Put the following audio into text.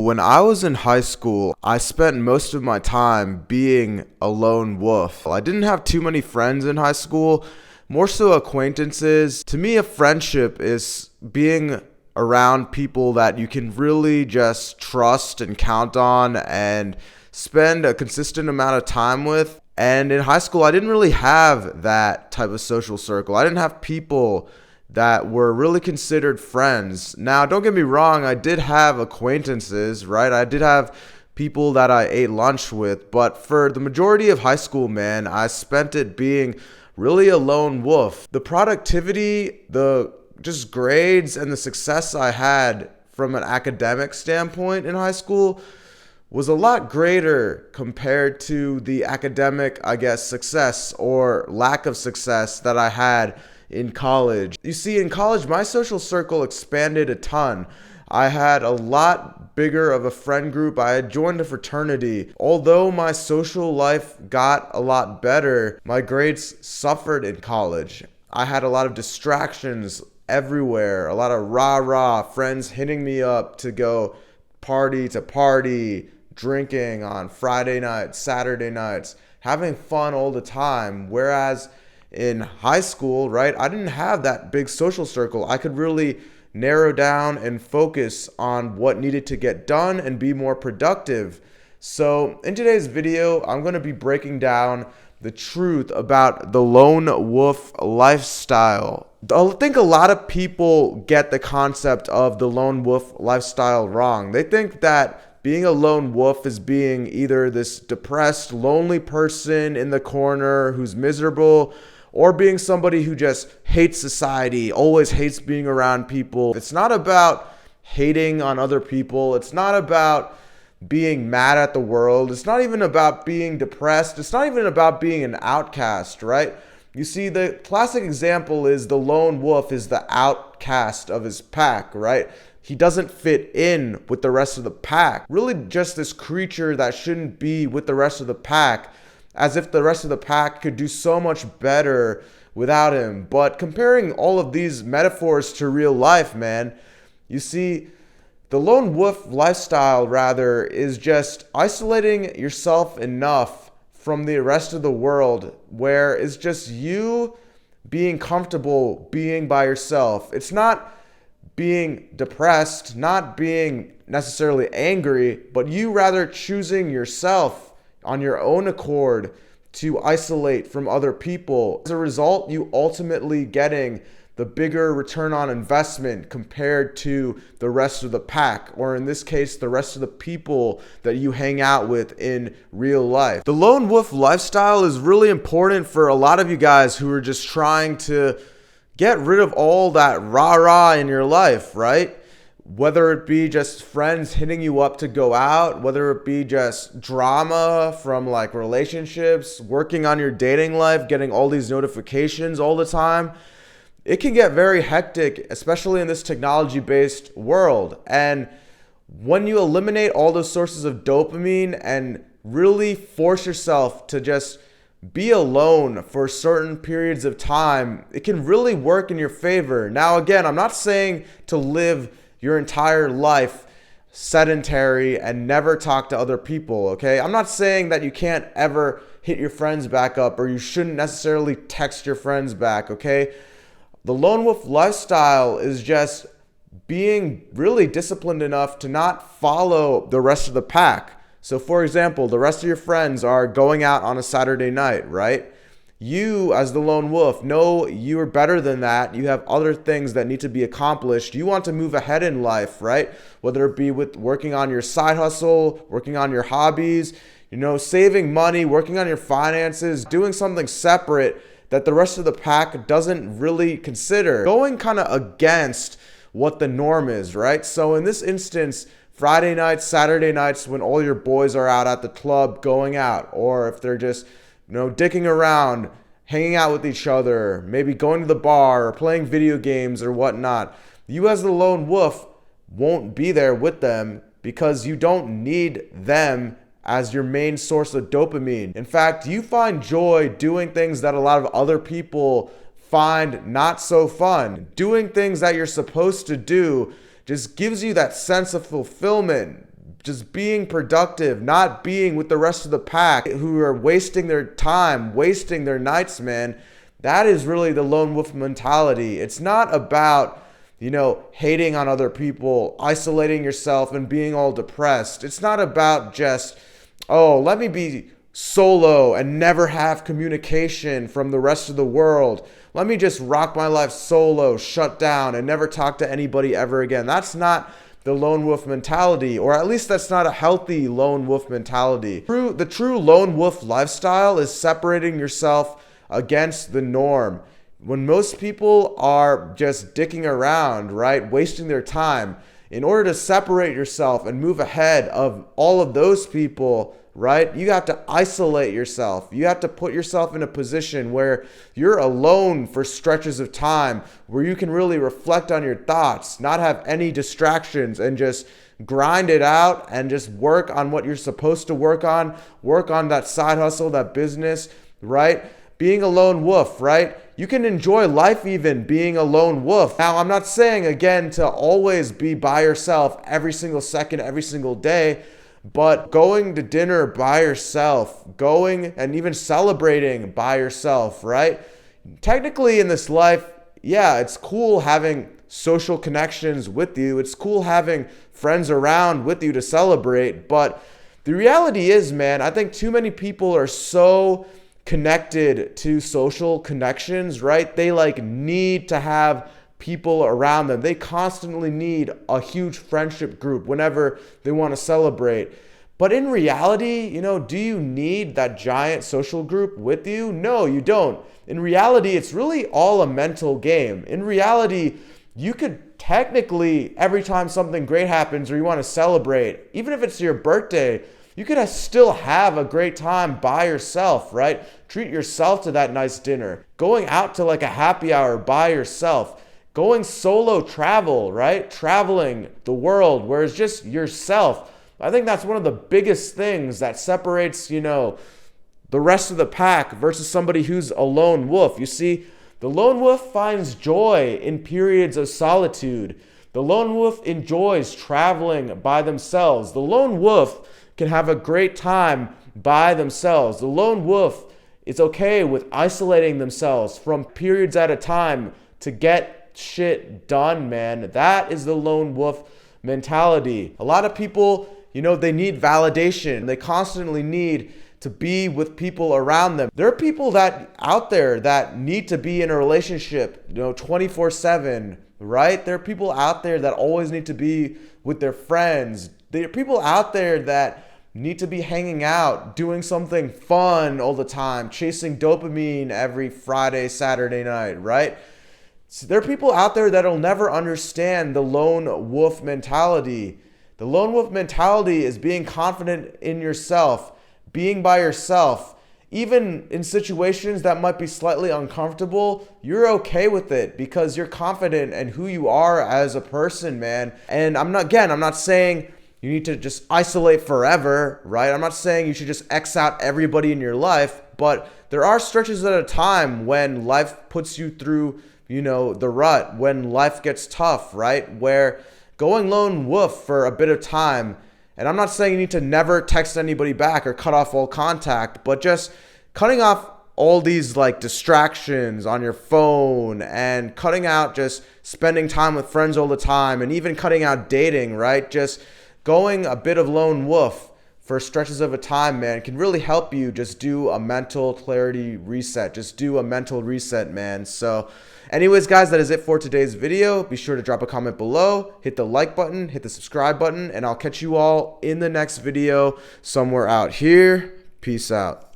When I was in high school, I spent most of my time being a lone wolf. I didn't have too many friends in high school, more so acquaintances. To me, a friendship is being around people that you can really just trust and count on and spend a consistent amount of time with. And in high school, I didn't really have that type of social circle. I didn't have people that were really considered friends. Now, don't get me wrong, I did have acquaintances, right? I did have people that I ate lunch with, but for the majority of high school, man, I spent it being really a lone wolf. The productivity, the just grades, and the success I had from an academic standpoint in high school was a lot greater compared to the academic, success or lack of success that I had in college. You see, in college, my social circle expanded a ton. I had a lot bigger of a friend group. I had joined a fraternity. Although my social life got a lot better, my grades suffered in college. I had a lot of distractions everywhere, a lot of rah-rah friends hitting me up to go party to party, drinking on Friday nights, Saturday nights, having fun all the time. Whereas in high school, right, I didn't have that big social circle. I could really narrow down and focus on what needed to get done and be more productive. So in today's video, I'm going to be breaking down the truth about the lone wolf lifestyle. I think a lot of people get the concept of the lone wolf lifestyle wrong. They think that being a lone wolf is being either this depressed, lonely person in the corner who's miserable, or being somebody who just hates society, always hates being around people. It's not about hating on other people. It's not about being mad at the world. It's not even about being depressed. It's not even about being an outcast, right? You see, the classic example is the lone wolf is the outcast of his pack, right? He doesn't fit in with the rest of the pack. Really just this creature that shouldn't be with the rest of the pack, as if the rest of the pack could do so much better without him. But comparing all of these metaphors to real life, man, you see, the lone wolf lifestyle, rather, is just isolating yourself enough from the rest of the world where it's just you being comfortable being by yourself. It's not being depressed, not being necessarily angry, but you rather choosing yourself on your own accord to isolate from other people. As a result, you ultimately getting the bigger return on investment compared to the rest of the pack, or in this case, the rest of the people that you hang out with in real life. The lone wolf lifestyle is really important for a lot of you guys who are just trying to get rid of all that rah-rah in your life, right? Whether it be just friends hitting you up to go out, whether it be just drama from like relationships, working on your dating life, getting all these notifications all the time, it can get very hectic, especially in this technology-based world. And when you eliminate all those sources of dopamine and really force yourself to just be alone for certain periods of time, it can really work in your favor. Now, again, I'm not saying to live your entire life sedentary and never talk to other people, okay? I'm not saying that you can't ever hit your friends back up or you shouldn't necessarily text your friends back, okay? The lone wolf lifestyle is just being really disciplined enough to not follow the rest of the pack. So for example, the rest of your friends are going out on a Saturday night, right? You, as the lone wolf, know you're better than that. You have other things that need to be accomplished. You want to move ahead in life, right? Whether it be with working on your side hustle, working on your hobbies, saving money, working on your finances, doing something separate that the rest of the pack doesn't really consider. Going kind of against what the norm is, right? So in this instance, Friday nights, Saturday nights, when all your boys are out at the club going out, or if they're just dicking around, hanging out with each other, maybe going to the bar or playing video games or whatnot, you as the lone wolf won't be there with them because you don't need them as your main source of dopamine. In fact, you find joy doing things that a lot of other people find not so fun. Doing things that you're supposed to do just gives you that sense of fulfillment. just being productive, not being with the rest of the pack who are wasting their time, wasting their nights, man. That is really the lone wolf mentality. It's not about, hating on other people, isolating yourself and being all depressed. It's not about just, oh, let me be solo and never have communication from the rest of the world. Let me just rock my life solo, shut down, and never talk to anybody ever again. That's not the lone wolf mentality, or at least that's not a healthy lone wolf mentality. The true lone wolf lifestyle is separating yourself against the norm. When most people are just dicking around, right, wasting their time, in order to separate yourself and move ahead of all of those people, right, you have to isolate yourself. You have to put yourself in a position where you're alone for stretches of time, where you can really reflect on your thoughts, not have any distractions, and just grind it out and just work on what you're supposed to work on that side hustle, that business, right? Being a lone wolf, right? You can enjoy life even being a lone wolf. Now, I'm not saying, again, to always be by yourself every single second, every single day, but going to dinner by yourself, going and even celebrating by yourself, right? Technically in this life, yeah, it's cool having social connections with you. It's cool having friends around with you to celebrate. But the reality is, man, I think too many people are so connected to social connections, right? They need to have people around them. They constantly need a huge friendship group whenever they want to celebrate. But in reality, do you need that giant social group with you? No, you don't. In reality, it's really all a mental game. In reality, you could technically, every time something great happens or you want to celebrate, even if it's your birthday, you could still have a great time by yourself, right? Treat yourself to that nice dinner. Going out to a happy hour by yourself. Going solo travel, right? Traveling the world where it's just yourself. I think that's one of the biggest things that separates, the rest of the pack versus somebody who's a lone wolf. You see, the lone wolf finds joy in periods of solitude. The lone wolf enjoys traveling by themselves. The lone wolf can have a great time by themselves. The lone wolf is okay with isolating themselves from periods at a time to get shit done, man. That is the lone wolf mentality. A lot of people, they need validation. They constantly need to be with people around them. There are people out there that need to be in a relationship, 24/7, right? There are people out there that always need to be with their friends. There are people out there that need to be hanging out, doing something fun all the time, chasing dopamine every Friday, Saturday night, right? So there are people out there that'll never understand the lone wolf mentality. The lone wolf mentality is being confident in yourself, being by yourself. Even in situations that might be slightly uncomfortable, you're okay with it because you're confident in who you are as a person, man. And I'm not saying you need to just isolate forever, right? I'm not saying you should just X out everybody in your life, but there are stretches at a time when life puts you through, the rut, when life gets tough, right? Where going lone wolf for a bit of time, and I'm not saying you need to never text anybody back or cut off all contact, but just cutting off all these distractions on your phone and cutting out just spending time with friends all the time and even cutting out dating, right? Just going a bit of lone wolf for stretches of a time, man, can really help you just do a mental clarity reset. Just do a mental reset, man. So anyways, guys, that is it for today's video. Be sure to drop a comment below, hit the like button, hit the subscribe button, and I'll catch you all in the next video somewhere out here. Peace out.